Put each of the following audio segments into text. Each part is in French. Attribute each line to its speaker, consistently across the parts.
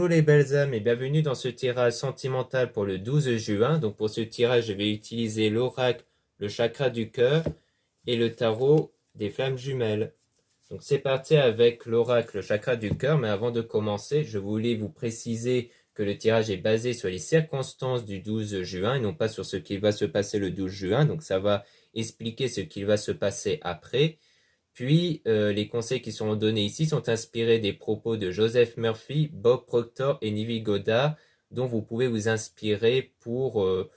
Speaker 1: Bonjour les belles âmes et bienvenue dans ce tirage sentimental pour le 12 juin. Donc pour ce tirage, je vais utiliser l'oracle, le chakra du cœur et le tarot des flammes jumelles. Donc c'est parti avec l'oracle, le chakra du cœur. Mais avant de commencer, je voulais vous préciser que le tirage est basé sur les circonstances du 12 juin et non pas sur ce qui va se passer le 12 juin. Donc ça va expliquer ce qui va se passer après. Puis, les conseils qui sont donnés ici sont inspirés des propos de Joseph Murphy, Bob Proctor et Neville Goddard, dont vous pouvez vous inspirer dont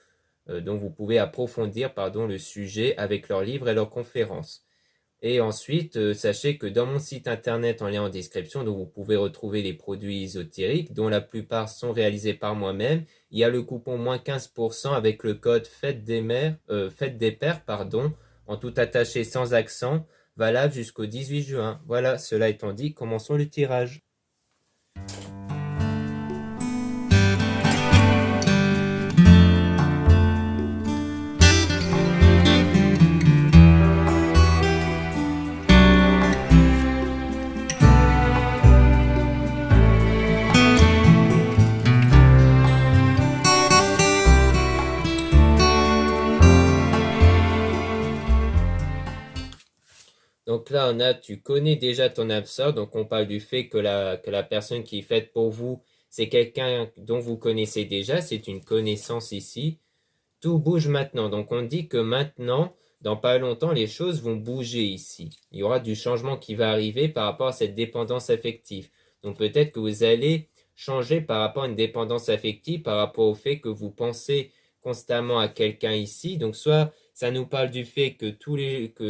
Speaker 1: vous pouvez approfondir, le sujet avec leurs livres et leurs conférences. Et ensuite, sachez que dans mon site internet en lien en description, dont vous pouvez retrouver les produits ésotériques, dont la plupart sont réalisés par moi-même, il y a le coupon moins 15% avec le code Fête des Pères, en tout attaché sans accent, valable jusqu'au 18 juin. Voilà, cela étant dit, commençons le tirage. Donc là, tu connais déjà ton âme sœur, donc on parle du fait que la personne qui est faite pour vous, c'est quelqu'un dont vous connaissez déjà, c'est une connaissance ici. Tout bouge maintenant, donc on dit que maintenant, dans pas longtemps, les choses vont bouger ici. Il y aura du changement qui va arriver par rapport à cette dépendance affective. Donc peut-être que vous allez changer par rapport à une dépendance affective, par rapport au fait que vous pensez constamment à quelqu'un ici. Donc soit ça nous parle du fait que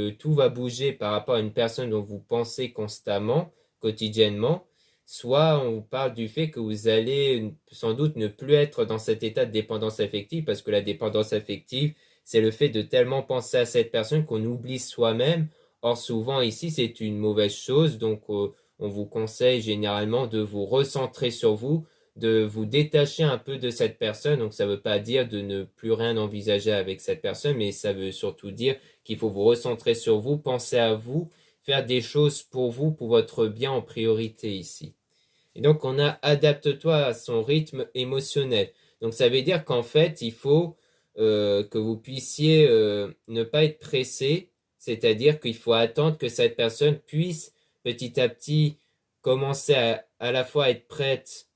Speaker 1: tout va bouger par rapport à une personne dont vous pensez constamment, quotidiennement, soit on parle du fait que vous allez sans doute ne plus être dans cet état de dépendance affective, parce que la dépendance affective, c'est le fait de tellement penser à cette personne qu'on oublie soi-même. Or, souvent ici, c'est une mauvaise chose, donc on vous conseille généralement de vous recentrer sur vous, de vous détacher un peu de cette personne. Donc ça ne veut pas dire de ne plus rien envisager avec cette personne, mais ça veut surtout dire qu'il faut vous recentrer sur vous, penser à vous, faire des choses pour vous, pour votre bien en priorité ici. Et donc on a adapte-toi à son rythme émotionnel. Donc ça veut dire qu'en fait, il faut que vous puissiez ne pas être pressé, c'est-à-dire qu'il faut attendre que cette personne puisse petit à petit commencer à la fois être prête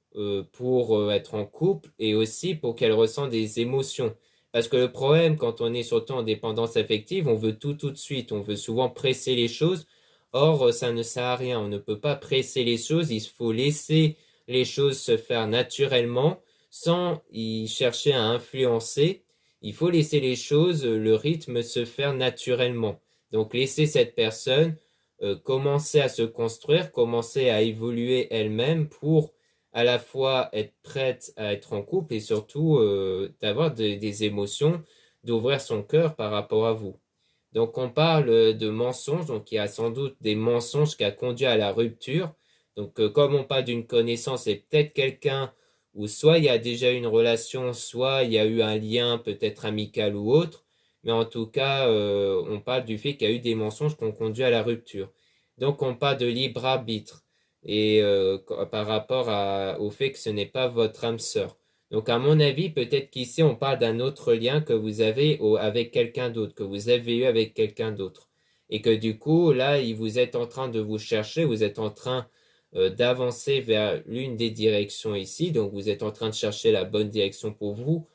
Speaker 1: pour être en couple et aussi pour qu'elle ressente des émotions. Parce que le problème, quand on est surtout en dépendance affective, on veut tout de suite, on veut souvent presser les choses. Or, ça ne sert à rien, on ne peut pas presser les choses, il faut laisser les choses se faire naturellement sans y chercher à influencer. Il faut laisser les choses, le rythme se faire naturellement. Donc laisser cette personne commencer à se construire, commencer à évoluer elle-même pour à la fois être prête à être en couple et surtout d'avoir des émotions, d'ouvrir son cœur par rapport à vous. Donc on parle de mensonges, donc il y a sans doute des mensonges qui a conduit à la rupture. Donc comme on parle d'une connaissance, c'est peut-être quelqu'un où soit il y a déjà une relation, soit il y a eu un lien peut-être amical ou autre, mais en tout cas on parle du fait qu'il y a eu des mensonges qui ont conduit à la rupture. Donc on parle de libre arbitre et par rapport au fait que ce n'est pas votre âme sœur. Donc, à mon avis, peut-être qu'ici, on parle d'un autre lien que vous avez avec quelqu'un d'autre, que vous avez eu avec quelqu'un d'autre. Et que du coup, là, vous êtes en train de vous chercher, vous êtes en train d'avancer vers l'une des directions ici. Donc, vous êtes en train de chercher la bonne direction pour vous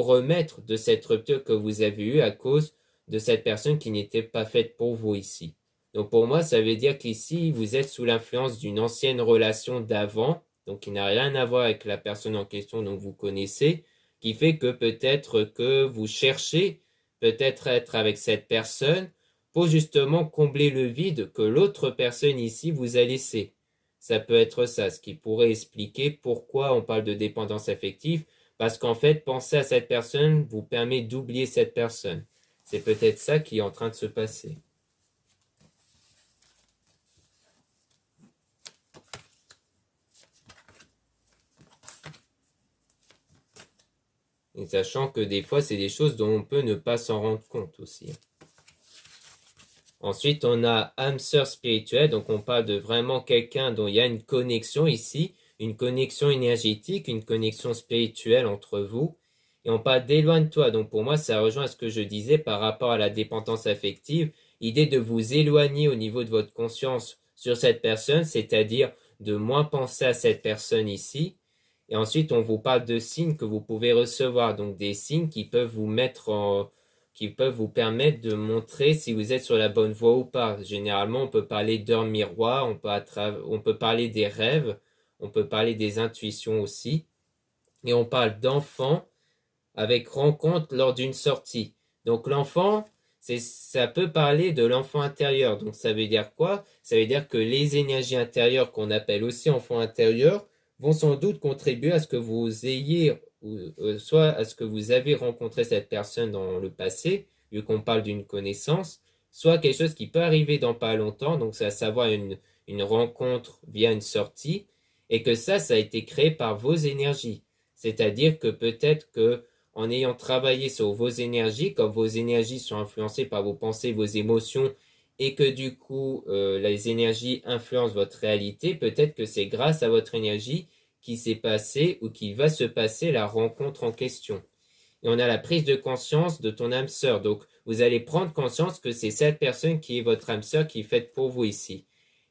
Speaker 1: remettre de cette rupture que vous avez eue à cause de cette personne qui n'était pas faite pour vous ici. Donc, pour moi, ça veut dire qu'ici, vous êtes sous l'influence d'une ancienne relation d'avant, donc qui n'a rien à voir avec la personne en question dont vous connaissez, qui fait que peut-être que vous cherchez peut-être être avec cette personne pour justement combler le vide que l'autre personne ici vous a laissé. Ça peut être ça, ce qui pourrait expliquer pourquoi on parle de dépendance affective, parce qu'en fait, penser à cette personne vous permet d'oublier cette personne. C'est peut-être ça qui est en train de se passer. Et sachant que des fois, c'est des choses dont on peut ne pas s'en rendre compte aussi. Ensuite, on a âme sœur spirituelle, donc on parle de vraiment quelqu'un dont il y a une connexion ici, une connexion énergétique, une connexion spirituelle entre vous. Et on parle d'éloigne-toi. Donc pour moi, ça rejoint ce que je disais par rapport à la dépendance affective. L'idée de vous éloigner au niveau de votre conscience sur cette personne, c'est-à-dire de moins penser à cette personne ici. Et ensuite, on vous parle de signes que vous pouvez recevoir. Donc des signes qui peuvent vous mettre qui peuvent vous permettre de montrer si vous êtes sur la bonne voie ou pas. Généralement, on peut parler d'heures miroirs, on peut parler des rêves, on peut parler des intuitions aussi. Et on parle d'enfants avec rencontre lors d'une sortie. Donc l'enfant, ça peut parler de l'enfant intérieur. Donc ça veut dire quoi? Ça veut dire que les énergies intérieures qu'on appelle aussi enfants intérieurs vont sans doute contribuer à ce que vous ayez, soit à ce que vous avez rencontré cette personne dans le passé, vu qu'on parle d'une connaissance, soit quelque chose qui peut arriver dans pas longtemps, donc c'est à savoir une rencontre via une sortie, et que ça a été créé par vos énergies. C'est-à-dire que peut-être que en ayant travaillé sur vos énergies, comme vos énergies sont influencées par vos pensées, vos émotions, et que du coup, les énergies influencent votre réalité, peut-être que c'est grâce à votre énergie qui s'est passé ou qui va se passer la rencontre en question. Et on a la prise de conscience de ton âme sœur. Donc, vous allez prendre conscience que c'est cette personne qui est votre âme sœur qui est faite pour vous ici.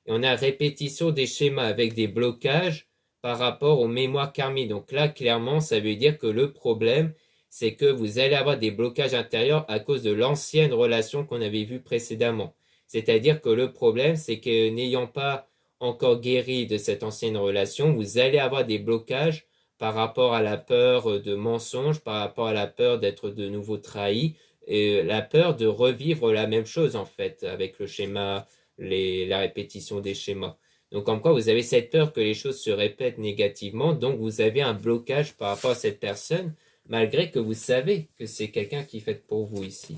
Speaker 1: Et on a répétition des schémas avec des blocages par rapport aux mémoires karmiques. Donc là, clairement, ça veut dire que le problème, c'est que vous allez avoir des blocages intérieurs à cause de l'ancienne relation qu'on avait vue précédemment. C'est-à-dire que le problème, c'est que n'ayant pas encore guéri de cette ancienne relation, vous allez avoir des blocages par rapport à la peur de mensonges, par rapport à la peur d'être de nouveau trahi, et la peur de revivre la même chose en fait, avec le schéma, la répétition des schémas. Donc comme quoi vous avez cette peur que les choses se répètent négativement, donc vous avez un blocage par rapport à cette personne, malgré que vous savez que c'est quelqu'un qui est fait pour vous ici.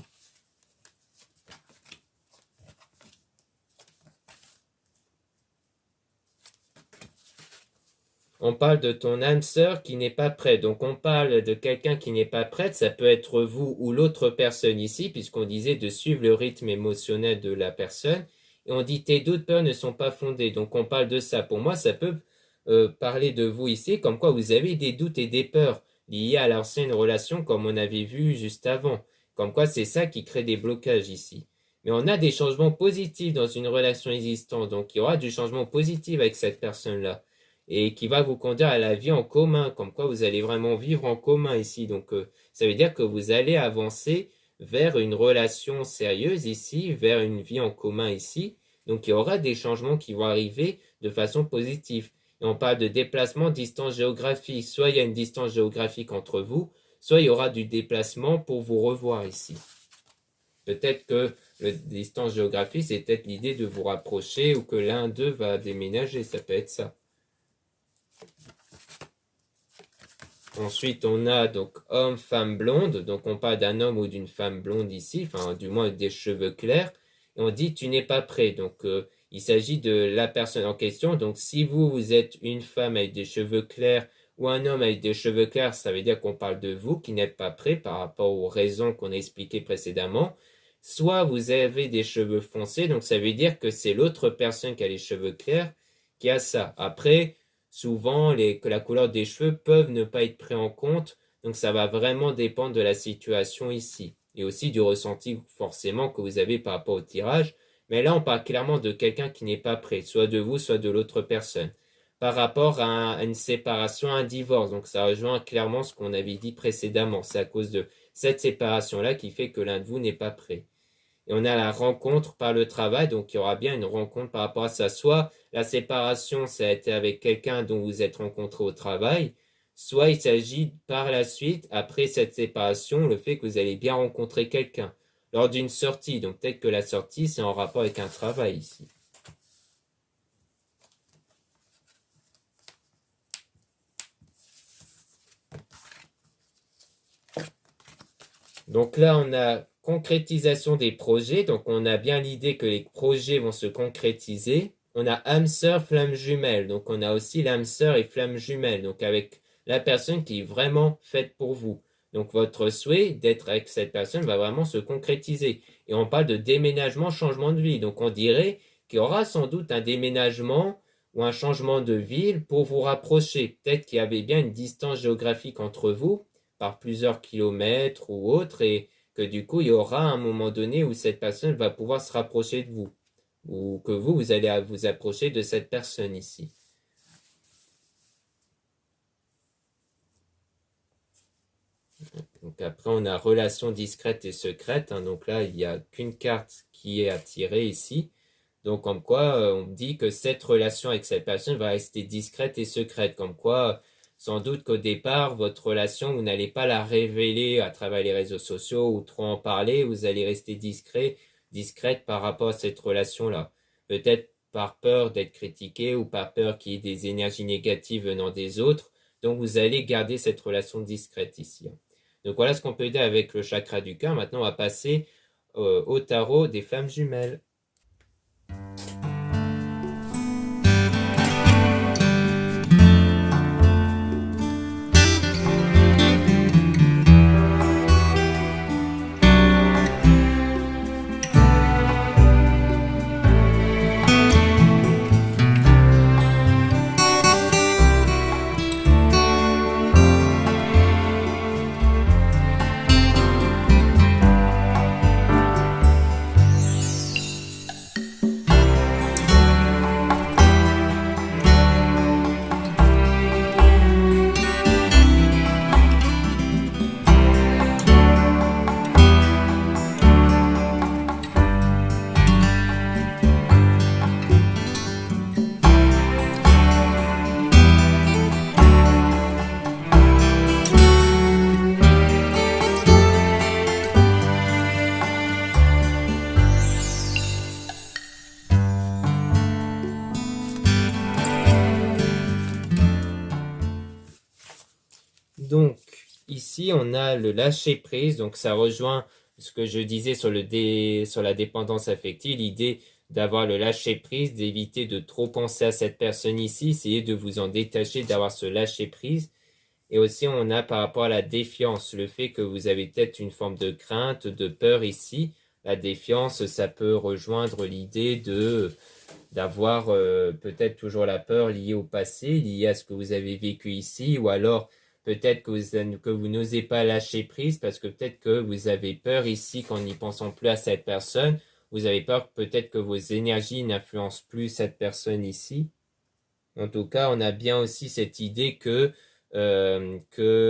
Speaker 1: On parle de ton âme sœur qui n'est pas prête. Donc on parle de quelqu'un qui n'est pas prête. Ça peut être vous ou l'autre personne ici, puisqu'on disait de suivre le rythme émotionnel de la personne. Et on dit tes doutes, peurs ne sont pas fondés. Donc on parle de ça. Pour moi, ça peut parler de vous ici, comme quoi vous avez des doutes et des peurs liées à l'ancienne relation, comme on avait vu juste avant. Comme quoi c'est ça qui crée des blocages ici. Mais on a des changements positifs dans une relation existante. Donc il y aura du changement positif avec cette personne-là et qui va vous conduire à la vie en commun, comme quoi vous allez vraiment vivre en commun ici. Donc, ça veut dire que vous allez avancer vers une relation sérieuse ici, vers une vie en commun ici. Donc, il y aura des changements qui vont arriver de façon positive. Et on parle de déplacement, distance géographique. Soit il y a une distance géographique entre vous, soit il y aura du déplacement pour vous revoir ici. Peut-être que la distance géographique, c'est peut-être l'idée de vous rapprocher ou que l'un d'eux va déménager. Ça peut être ça. Ensuite, on a donc homme, femme blonde. Donc, on parle d'un homme ou d'une femme blonde ici, enfin, du moins avec des cheveux clairs. Et on dit tu n'es pas prêt. Donc, il s'agit de la personne en question. Donc, si vous êtes une femme avec des cheveux clairs ou un homme avec des cheveux clairs, ça veut dire qu'on parle de vous qui n'êtes pas prêt par rapport aux raisons qu'on a expliquées précédemment. Soit vous avez des cheveux foncés, donc ça veut dire que c'est l'autre personne qui a les cheveux clairs qui a ça. Après, souvent, que la couleur des cheveux peuvent ne pas être pris en compte, donc ça va vraiment dépendre de la situation ici. Et aussi du ressenti forcément que vous avez par rapport au tirage. Mais là, on parle clairement de quelqu'un qui n'est pas prêt, soit de vous, soit de l'autre personne. Par rapport à une séparation, à un divorce, donc ça rejoint clairement ce qu'on avait dit précédemment. C'est à cause de cette séparation-là qui fait que l'un de vous n'est pas prêt. Et on a la rencontre par le travail, donc il y aura bien une rencontre par rapport à ça. Soit la séparation, ça a été avec quelqu'un dont vous êtes rencontré au travail, soit il s'agit par la suite, après cette séparation, le fait que vous allez bien rencontrer quelqu'un lors d'une sortie. Donc peut-être que la sortie, c'est en rapport avec un travail ici. Donc là, on a concrétisation des projets. Donc on a bien l'idée que les projets vont se concrétiser. On a âme sœur, flamme jumelle. Donc on a aussi l'âme sœur et flamme jumelle. Donc avec la personne qui est vraiment faite pour vous. Donc votre souhait d'être avec cette personne va vraiment se concrétiser. Et on parle de déménagement, changement de vie. Donc on dirait qu'il y aura sans doute un déménagement ou un changement de ville pour vous rapprocher. Peut-être qu'il y avait bien une distance géographique entre vous, par plusieurs kilomètres ou autres, et que du coup, il y aura un moment donné où cette personne va pouvoir se rapprocher de vous, ou que vous allez vous approcher de cette personne ici. Donc après, on a relation discrète et secrète. Donc là, il n'y a qu'une carte qui est attirée ici. Donc comme quoi, on dit que cette relation avec cette personne va rester discrète et secrète. Comme quoi, sans doute qu'au départ, votre relation, vous n'allez pas la révéler à travers les réseaux sociaux ou trop en parler. Vous allez rester discrète par rapport à cette relation-là. Peut-être par peur d'être critiqué ou par peur qu'il y ait des énergies négatives venant des autres. Donc vous allez garder cette relation discrète ici. Donc voilà ce qu'on peut aider avec le chakra du cœur. Maintenant, on va passer au tarot des flammes jumelles. Donc, ici, on a le lâcher-prise. Donc, ça rejoint ce que je disais sur la dépendance affective, l'idée d'avoir le lâcher-prise, d'éviter de trop penser à cette personne ici, essayer de vous en détacher, d'avoir ce lâcher-prise. Et aussi, on a par rapport à la défiance, le fait que vous avez peut-être une forme de crainte, de peur ici. La défiance, ça peut rejoindre l'idée d'avoir peut-être toujours la peur liée au passé, liée à ce que vous avez vécu ici, ou alors peut-être que vous n'osez pas lâcher prise parce que peut-être que vous avez peur ici qu'en n'y pensant plus à cette personne, vous avez peur peut-être que vos énergies n'influencent plus cette personne ici. En tout cas, on a bien aussi cette idée que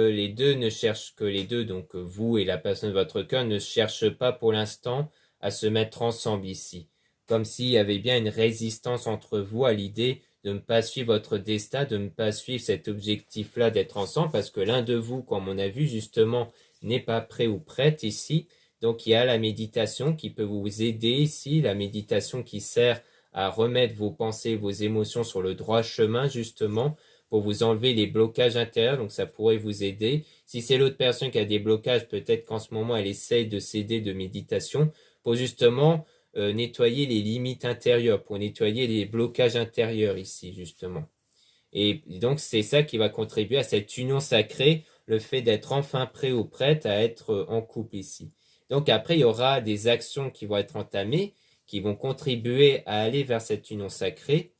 Speaker 1: les deux, donc vous et la personne de votre cœur, ne cherchent pas pour l'instant à se mettre ensemble ici. Comme s'il y avait bien une résistance entre vous à l'idée de ne pas suivre votre destin, de ne pas suivre cet objectif-là d'être ensemble, parce que l'un de vous, comme on a vu justement, n'est pas prêt ou prête ici. Donc il y a la méditation qui peut vous aider ici, la méditation qui sert à remettre vos pensées, vos émotions sur le droit chemin justement, pour vous enlever les blocages intérieurs, donc ça pourrait vous aider. Si c'est l'autre personne qui a des blocages, peut-être qu'en ce moment elle essaye de s'aider de méditation pour justement nettoyer les limites intérieures, pour nettoyer les blocages intérieurs ici justement. Et donc c'est ça qui va contribuer à cette union sacrée, le fait d'être enfin prêt ou prête à être en couple ici. Donc après il y aura des actions qui vont être entamées, qui vont contribuer à aller vers cette union sacrée.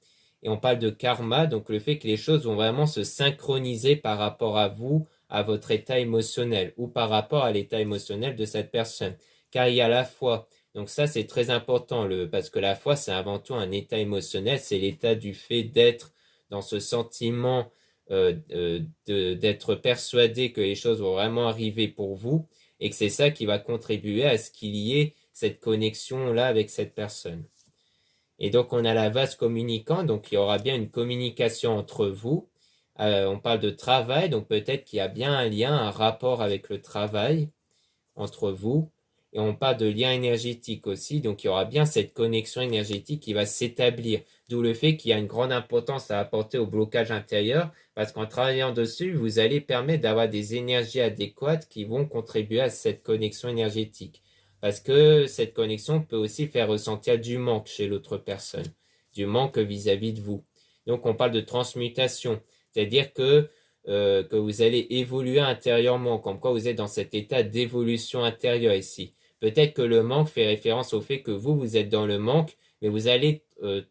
Speaker 1: Et on parle de karma, donc le fait que les choses vont vraiment se synchroniser par rapport à vous, à votre état émotionnel, ou par rapport à l'état émotionnel de cette personne. Car il y a la foi. Donc ça, c'est très important, parce que la foi, c'est avant tout un état émotionnel, c'est l'état du fait d'être dans ce sentiment d'être persuadé que les choses vont vraiment arriver pour vous, et que c'est ça qui va contribuer à ce qu'il y ait cette connexion-là avec cette personne. Et donc, on a la vase communicante, donc il y aura bien une communication entre vous. On parle de travail, donc peut-être qu'il y a bien un lien, un rapport avec le travail entre vous. Et on parle de lien énergétique aussi, donc il y aura bien cette connexion énergétique qui va s'établir. D'où le fait qu'il y a une grande importance à apporter au blocage intérieur, parce qu'en travaillant dessus, vous allez permettre d'avoir des énergies adéquates qui vont contribuer à cette connexion énergétique. Parce que cette connexion peut aussi faire ressentir du manque chez l'autre personne, du manque vis-à-vis de vous. Donc on parle de transmutation, c'est-à-dire que vous allez évoluer intérieurement, comme quoi vous êtes dans cet état d'évolution intérieure ici. Peut-être que le manque fait référence au fait que vous êtes dans le manque, mais vous allez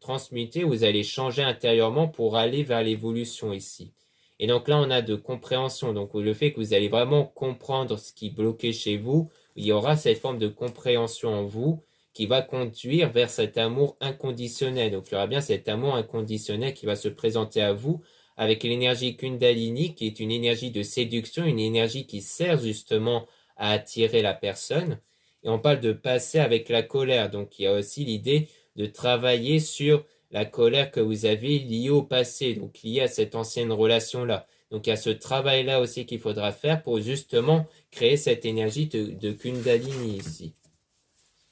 Speaker 1: transmuter, vous allez changer intérieurement pour aller vers l'évolution ici. Et donc là, on a de compréhension. Donc le fait que vous allez vraiment comprendre ce qui bloquait chez vous, il y aura cette forme de compréhension en vous qui va conduire vers cet amour inconditionnel. Donc il y aura bien cet amour inconditionnel qui va se présenter à vous avec l'énergie Kundalini, qui est une énergie de séduction, une énergie qui sert justement à attirer la personne. Et on parle de passer avec la colère. Donc il y a aussi l'idée de travailler sur la colère que vous avez liée au passé, donc liée à cette ancienne relation-là. Donc il y a ce travail-là aussi qu'il faudra faire pour justement créer cette énergie de Kundalini ici.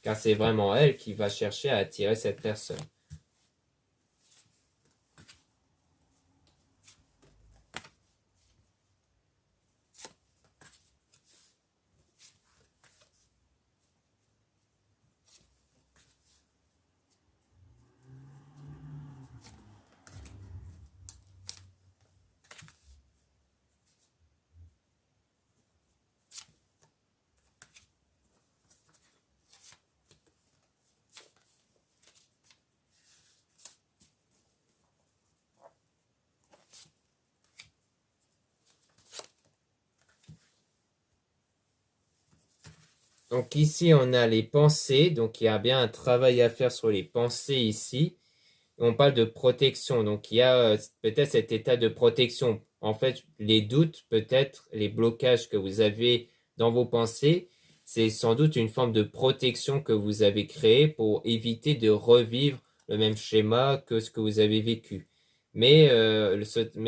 Speaker 1: Car c'est vraiment elle qui va chercher à attirer cette personne. Donc ici, on a les pensées. Donc il y a bien un travail à faire sur les pensées ici. On parle de protection. Donc il y a peut-être cet état de protection. En fait, les doutes, peut-être les blocages que vous avez dans vos pensées, c'est sans doute une forme de protection que vous avez créée pour éviter de revivre le même schéma que ce que vous avez vécu. Mais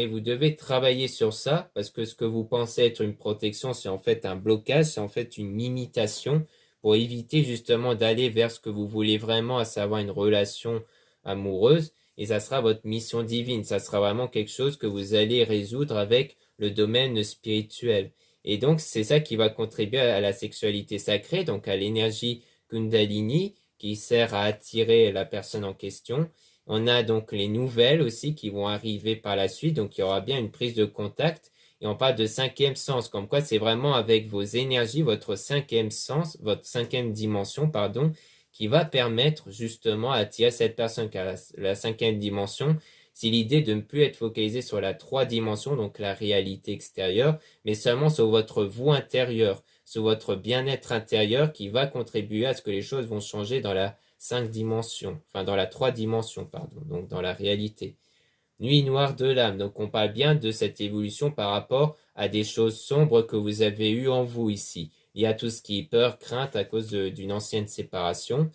Speaker 1: vous devez travailler sur ça parce que ce que vous pensez être une protection, c'est en fait un blocage, c'est en fait une limitation pour éviter justement d'aller vers ce que vous voulez vraiment, à savoir une relation amoureuse. Et ça sera votre mission divine. Ça sera vraiment quelque chose que vous allez résoudre avec le domaine spirituel. Et donc, c'est ça qui va contribuer à la sexualité sacrée, donc à l'énergie Kundalini qui sert à attirer la personne en question. On a donc les nouvelles aussi qui vont arriver par la suite, donc il y aura bien une prise de contact. Et on parle de cinquième sens, comme quoi c'est vraiment avec vos énergies, votre cinquième sens, votre cinquième dimension, pardon, qui va permettre justement à attirer cette personne. Car la cinquième dimension, c'est l'idée de ne plus être focalisé sur la trois dimensions, donc la réalité extérieure, mais seulement sur votre vous intérieur, sur votre bien-être intérieur qui va contribuer à ce que les choses vont changer dans la cinq dimensions, enfin dans la trois dimensions, pardon, donc dans la réalité. Nuit noire de l'âme, donc on parle bien de cette évolution par rapport à des choses sombres que vous avez eues en vous ici. Il y a tout ce qui est peur, crainte à cause d'une ancienne séparation.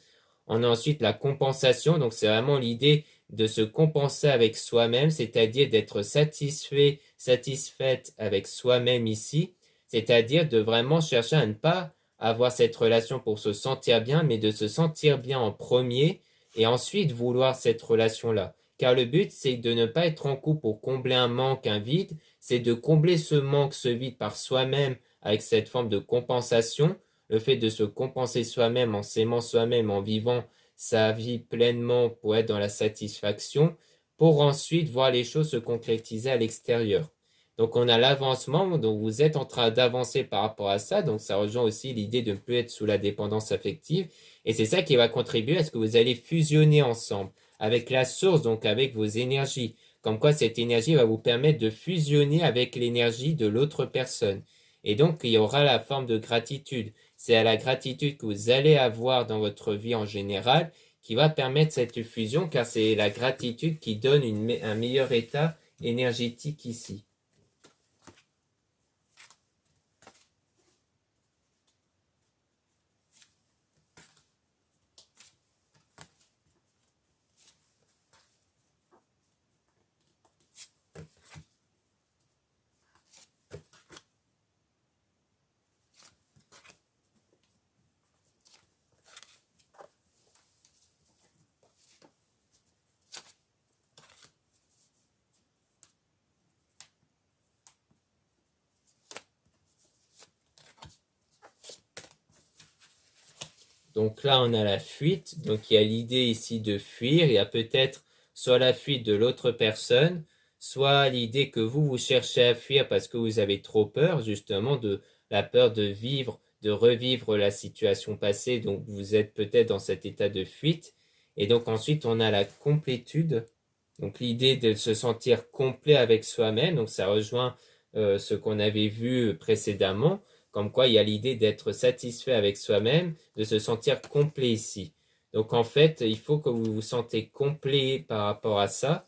Speaker 1: On a ensuite la compensation, donc c'est vraiment l'idée de se compenser avec soi-même, c'est-à-dire d'être satisfait, satisfaite avec soi-même ici, c'est-à-dire de vraiment chercher à ne pas avoir cette relation pour se sentir bien, mais de se sentir bien en premier et ensuite vouloir cette relation-là. Car le but, c'est de ne pas être en couple pour combler un manque, un vide, c'est de combler ce manque, ce vide par soi-même avec cette forme de compensation, le fait de se compenser soi-même en s'aimant soi-même, en vivant sa vie pleinement pour être dans la satisfaction, pour ensuite voir les choses se concrétiser à l'extérieur. Donc on a l'avancement, donc vous êtes en train d'avancer par rapport à ça, donc ça rejoint aussi l'idée de ne plus être sous la dépendance affective, et c'est ça qui va contribuer à ce que vous allez fusionner ensemble avec la source, donc avec vos énergies. Comme quoi cette énergie va vous permettre de fusionner avec l'énergie de l'autre personne. Et donc il y aura la forme de gratitude. C'est à la gratitude que vous allez avoir dans votre vie en général qui va permettre cette fusion, car c'est la gratitude qui donne un meilleur état énergétique ici. Donc là, on a la fuite. Donc il y a l'idée ici de fuir. Il y a peut-être soit la fuite de l'autre personne, soit l'idée que vous cherchez à fuir parce que vous avez trop peur, justement, de la peur de vivre, de revivre la situation passée. Donc vous êtes peut-être dans cet état de fuite. Et donc ensuite, on a la complétude. Donc l'idée de se sentir complet avec soi-même. Donc ça rejoint ce qu'on avait vu précédemment. Comme quoi, il y a l'idée d'être satisfait avec soi-même, de se sentir complet ici. Donc en fait, il faut que vous vous sentez complet par rapport à ça.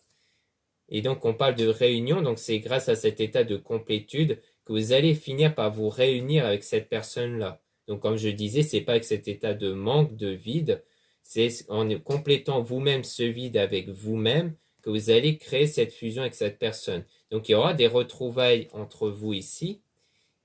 Speaker 1: Et donc on parle de réunion, donc c'est grâce à cet état de complétude que vous allez finir par vous réunir avec cette personne-là. Donc comme je disais, c'est pas avec cet état de manque, de vide, c'est en complétant vous-même ce vide avec vous-même que vous allez créer cette fusion avec cette personne. Donc il y aura des retrouvailles entre vous ici,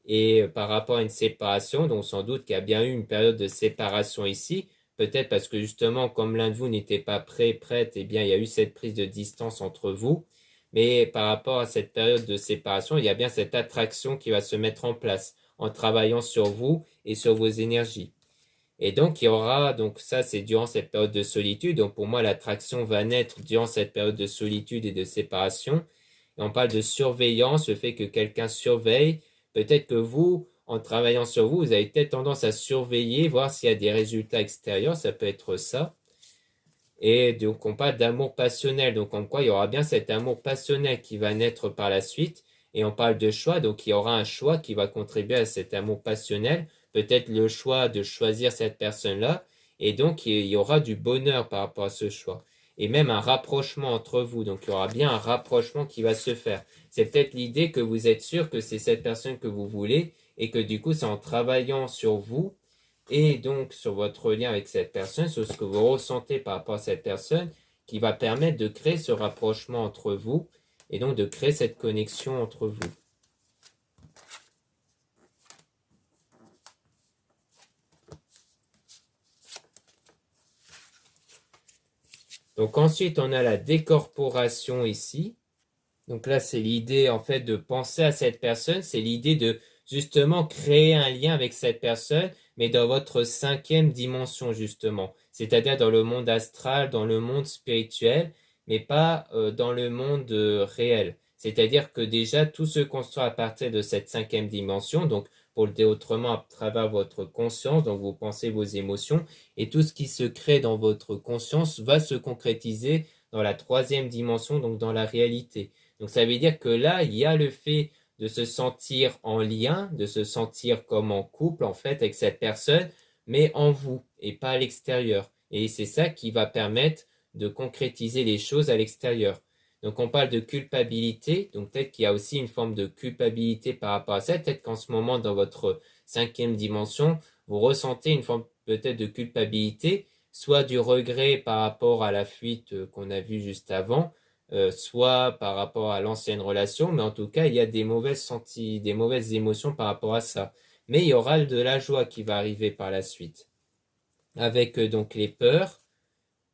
Speaker 1: et par rapport à une séparation, donc sans doute qu'il y a bien eu une période de séparation ici, peut-être parce que justement, comme l'un de vous n'était pas prêt, prête, eh bien, il y a eu cette prise de distance entre vous. Mais par rapport à cette période de séparation, il y a bien cette attraction qui va se mettre en place en travaillant sur vous et sur vos énergies. Et donc, il y aura, donc ça, c'est durant cette période de solitude. Donc, pour moi, l'attraction va naître durant cette période de solitude et de séparation. Et on parle de surveillance, le fait que quelqu'un surveille. Peut-être que vous, en travaillant sur vous, vous avez peut-être tendance à surveiller, voir s'il y a des résultats extérieurs. Ça peut être ça. Et donc, on parle d'amour passionnel. Donc, en quoi il y aura bien cet amour passionnel qui va naître par la suite. Et on parle de choix. Donc, il y aura un choix qui va contribuer à cet amour passionnel. Peut-être le choix de choisir cette personne-là. Et donc, il y aura du bonheur par rapport à ce choix. Et même un rapprochement entre vous. Donc, il y aura bien un rapprochement qui va se faire. C'est peut-être l'idée que vous êtes sûr que c'est cette personne que vous voulez. Et que du coup, c'est en travaillant sur vous et donc sur votre lien avec cette personne, sur ce que vous ressentez par rapport à cette personne, qui va permettre de créer ce rapprochement entre vous et donc de créer cette connexion entre vous. Donc ensuite, on a la décorporation ici. Donc là, c'est l'idée en fait de penser à cette personne, c'est l'idée de justement créer un lien avec cette personne, mais dans votre cinquième dimension justement, c'est-à-dire dans le monde astral, dans le monde spirituel, mais pas dans le monde réel. C'est-à-dire que déjà tout se construit à partir de cette cinquième dimension, donc pour le dire autrement, à travers votre conscience, donc vos pensées, vos émotions, et tout ce qui se crée dans votre conscience va se concrétiser dans la troisième dimension, donc dans la réalité. Donc ça veut dire que là, il y a le fait de se sentir en lien, de se sentir comme en couple en fait avec cette personne, mais en vous et pas à l'extérieur. Et c'est ça qui va permettre de concrétiser les choses à l'extérieur. Donc on parle de culpabilité, donc peut-être qu'il y a aussi une forme de culpabilité par rapport à ça, peut-être qu'en ce moment dans votre cinquième dimension, vous ressentez une forme peut-être de culpabilité, soit du regret par rapport à la fuite qu'on a vue juste avant, soit par rapport à l'ancienne relation, mais en tout cas, il y a des des mauvaises émotions par rapport à ça. Mais il y aura de la joie qui va arriver par la suite, avec donc les peurs,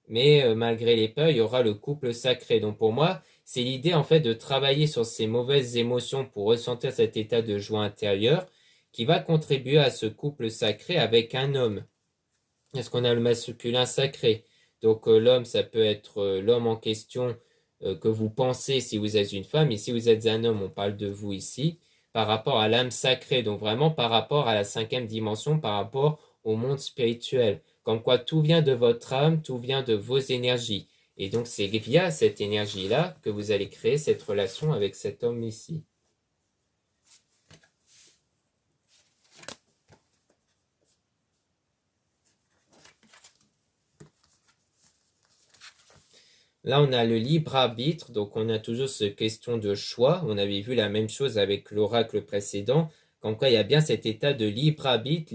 Speaker 1: mais malgré les peurs, il y aura le couple sacré. Donc pour moi, c'est l'idée en fait de travailler sur ces mauvaises émotions pour ressentir cet état de joie intérieure qui va contribuer à ce couple sacré avec un homme. Est-ce qu'on a le masculin sacré? Donc l'homme, ça peut être l'homme en question que vous pensez si vous êtes une femme, et si vous êtes un homme, on parle de vous ici, par rapport à l'âme sacrée, donc vraiment par rapport à la cinquième dimension, par rapport au monde spirituel. Comme quoi tout vient de votre âme, tout vient de vos énergies. Et donc c'est via cette énergie-là que vous allez créer cette relation avec cet homme ici. Là, on a le libre arbitre, donc on a toujours cette question de choix. On avait vu la même chose avec l'oracle précédent, comme quoi il y a bien cet état de libre arbitre,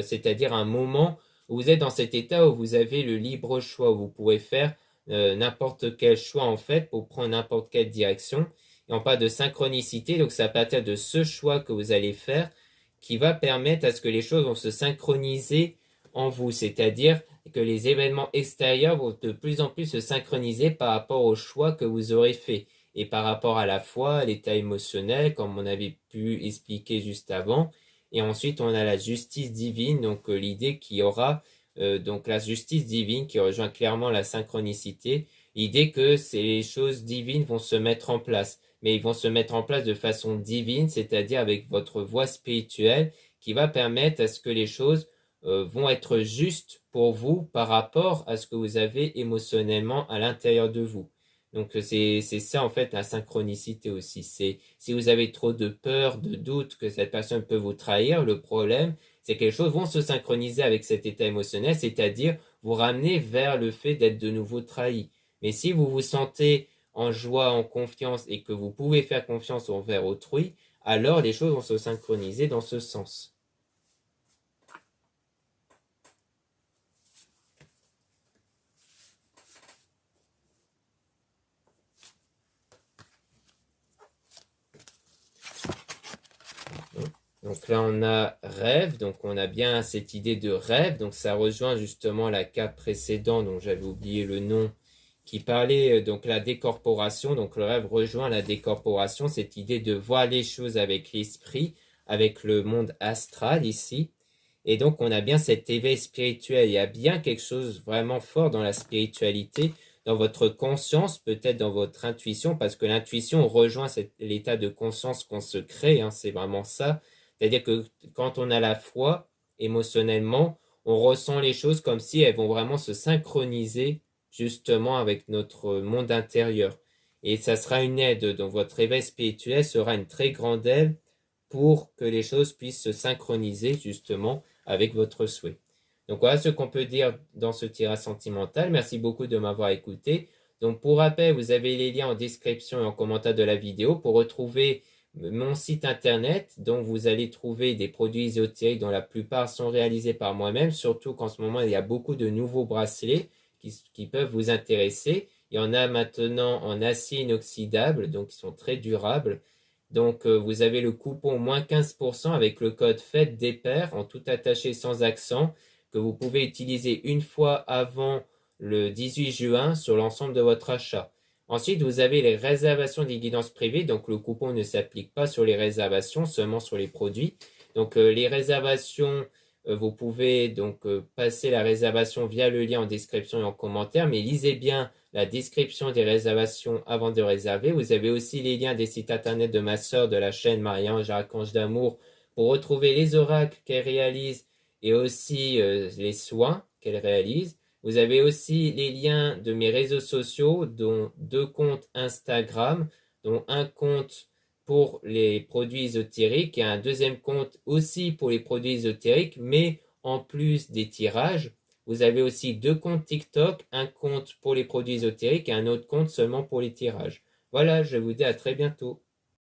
Speaker 1: c'est-à-dire un moment où vous êtes dans cet état où vous avez le libre choix, où vous pouvez faire n'importe quel choix en fait pour prendre n'importe quelle direction. Et on parle de synchronicité, donc c'est à partir de ce choix que vous allez faire qui va permettre à ce que les choses vont se synchroniser en vous, c'est-à-dire que les événements extérieurs vont de plus en plus se synchroniser par rapport au choix que vous aurez fait et par rapport à la foi, à l'état émotionnel, comme on avait pu expliquer juste avant. Et ensuite, on a la justice divine, donc l'idée qu'il y aura donc la justice divine qui rejoint clairement la synchronicité, l'idée que ces choses divines vont se mettre en place, mais ils vont se mettre en place de façon divine, c'est-à-dire avec votre voie spirituelle qui va permettre à ce que les choses vont être justes pour vous par rapport à ce que vous avez émotionnellement à l'intérieur de vous. Donc c'est ça en fait la synchronicité aussi. C'est si vous avez trop de peur, de doute que cette personne peut vous trahir, le problème c'est que les choses vont se synchroniser avec cet état émotionnel, c'est-à-dire vous ramener vers le fait d'être de nouveau trahi. Mais si vous vous sentez en joie, en confiance et que vous pouvez faire confiance envers autrui, alors les choses vont se synchroniser dans ce sens. Donc là, on a rêve, donc on a bien cette idée de rêve, donc ça rejoint justement la carte précédente dont j'avais oublié le nom, qui parlait donc la décorporation, donc le rêve rejoint la décorporation, cette idée de voir les choses avec l'esprit, avec le monde astral ici, et donc on a bien cet éveil spirituel, il y a bien quelque chose vraiment fort dans la spiritualité, dans votre conscience, peut-être dans votre intuition, parce que l'intuition rejoint l'état de conscience qu'on se crée, hein, c'est vraiment ça. C'est-à-dire que quand on a la foi, émotionnellement, on ressent les choses comme si elles vont vraiment se synchroniser justement avec notre monde intérieur. Et ça sera une aide, donc votre éveil spirituel sera une très grande aide pour que les choses puissent se synchroniser justement avec votre souhait. Donc voilà ce qu'on peut dire dans ce tirage sentimental. Merci beaucoup de m'avoir écouté. Donc pour rappel, vous avez les liens en description et en commentaire de la vidéo pour retrouver mon site internet dont vous allez trouver des produits ésotériques dont la plupart sont réalisés par moi-même, surtout qu'en ce moment il y a beaucoup de nouveaux bracelets qui peuvent vous intéresser. Il y en a maintenant en acier inoxydable, donc ils sont très durables. Donc vous avez le coupon moins 15% avec le code fête des pairs en tout attaché sans accent que vous pouvez utiliser une fois avant le 18 juin sur l'ensemble de votre achat. Ensuite, vous avez les réservations des guidances privées. Donc, le coupon ne s'applique pas sur les réservations, seulement sur les produits. Donc, les réservations, vous pouvez donc passer la réservation via le lien en description et en commentaire, mais lisez bien la description des réservations avant de réserver. Vous avez aussi les liens des sites internet de ma sœur de la chaîne Marie-Ange Archange d'Amour pour retrouver les oracles qu'elle réalise et aussi les soins qu'elle réalise. Vous avez aussi les liens de mes réseaux sociaux, dont 2 comptes Instagram, dont un compte pour les produits ésotériques et un deuxième compte aussi pour les produits ésotériques, mais en plus des tirages. Vous avez aussi 2 comptes TikTok, un compte pour les produits ésotériques et un autre compte seulement pour les tirages. Voilà, je vous dis à très bientôt.